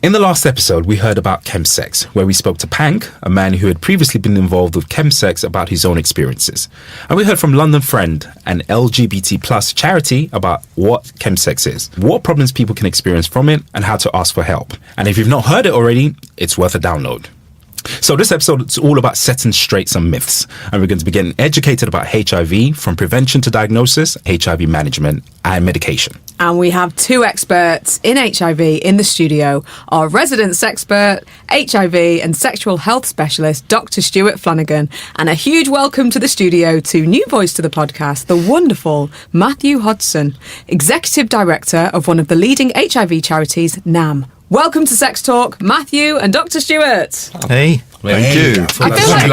In the last episode, we heard about chemsex, where we spoke to Pank, a man who had previously been involved with chemsex, about his own experiences. And we heard from London Friend, an LGBT plus charity, about what chemsex is, what problems people can experience from it, and how to ask for help. And if you've not heard it already, it's worth a download. So this episode is all about setting straight some myths, and we're going to be getting educated about HIV, from prevention to diagnosis, HIV management and medication. And we have two experts in HIV in the studio, our residence expert, HIV and sexual health specialist, Dr. Stuart Flanagan, and a huge welcome to the studio to new voice to the podcast, the wonderful Matthew Hodson, Executive Director of one of the leading HIV charities, NAM. Welcome to Sex Talk, Matthew and Dr. Stuart. Hey. Thank you. I feel like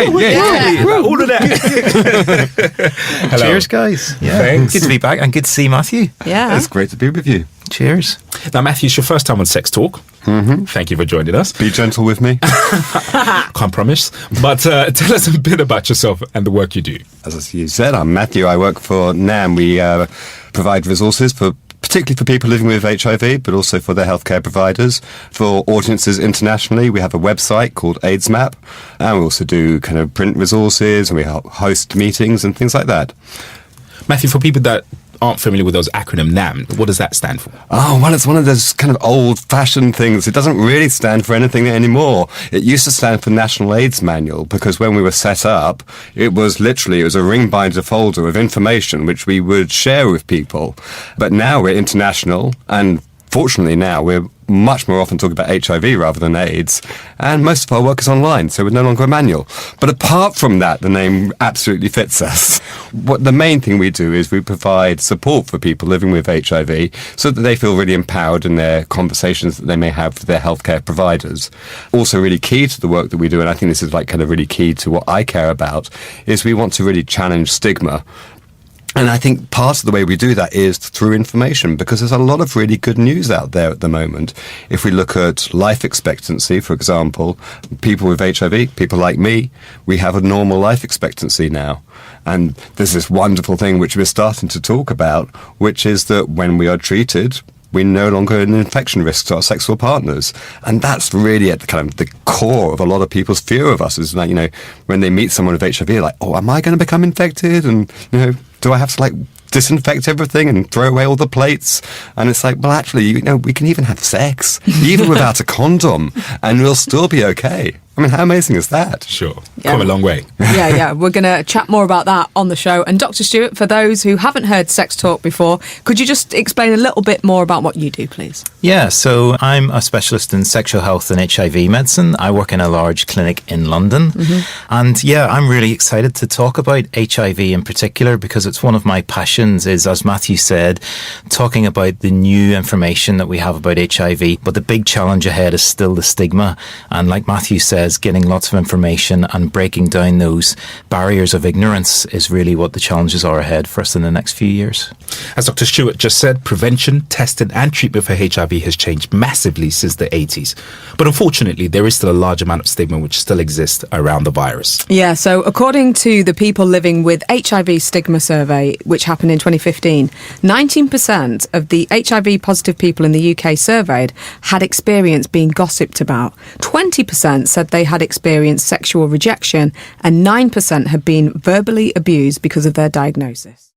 we need all of that. Hello. Cheers, guys. Yeah. Thanks. Good to be back and good to see Matthew. Yeah. It's great to be with you. Cheers. Now, Matthew, it's your first time on Sex Talk. Mm-hmm. Thank you for joining us. Be gentle with me. Can't promise. But tell us a bit about yourself and the work you do. As you said, I'm Matthew. I work for NAM. We provide resources particularly for people living with HIV, but also for their healthcare providers. For audiences internationally, we have a website called AIDS Map, and we also do kind of print resources, and we host meetings and things like that. Matthew, for people that aren't familiar with those acronym NAM, what does that stand for? Oh, well, it's one of those kind of old-fashioned things. It doesn't really stand for anything anymore. It used to stand for National AIDS Manual, because when we were set up, it was a ring binder folder of information which we would share with people. But now we're international, and fortunately now we're much more often talking about HIV rather than AIDS, and most of our work is online, so we're no longer a manual. But apart from that, the name absolutely fits us. What the main thing we do is we provide support for people living with HIV so that they feel really empowered in their conversations that they may have with their healthcare providers. Also really key to the work that we do, and I think this is like kind of really key to what I care about, is we want to really challenge stigma. And I think part of the way we do that is through information, because there's a lot of really good news out there at the moment. If we look at life expectancy, for example, people with HIV, people like me, we have a normal life expectancy now. And there's this wonderful thing which we're starting to talk about, which is that when we are treated, we're no longer an infection risk to our sexual partners. And that's really at the kind of the core of a lot of people's fear of us, is like, when they meet someone with HIV, like, oh, am I going to become infected? And, do I have to disinfect everything and throw away all the plates? And it's like, well, actually, we can even have sex, even without a condom, and we'll still be okay. I mean, how amazing is that? Sure. Yeah. Come a long way. Yeah. We're going to chat more about that on the show. And Dr. Stuart, for those who haven't heard Sex Talk before, could you just explain a little bit more about what you do, please? Yeah, so I'm a specialist in sexual health and HIV medicine. I work in a large clinic in London. Mm-hmm. And yeah, I'm really excited to talk about HIV in particular, because it's one of my passions, is, as Matthew said, talking about the new information that we have about HIV. But the big challenge ahead is still the stigma. And like Matthew said, getting lots of information and breaking down those barriers of ignorance is really what the challenges are ahead for us in the next few years. As Dr. Stuart just said, prevention, testing and treatment for HIV has changed massively since the 80s. But unfortunately, there is still a large amount of stigma which still exists around the virus. Yeah, so according to the People Living with HIV Stigma Survey, which happened in 2015, 19% of the HIV positive people in the UK surveyed had experienced being gossiped about. 20% said they had experienced sexual rejection, and 9% had been verbally abused because of their diagnosis.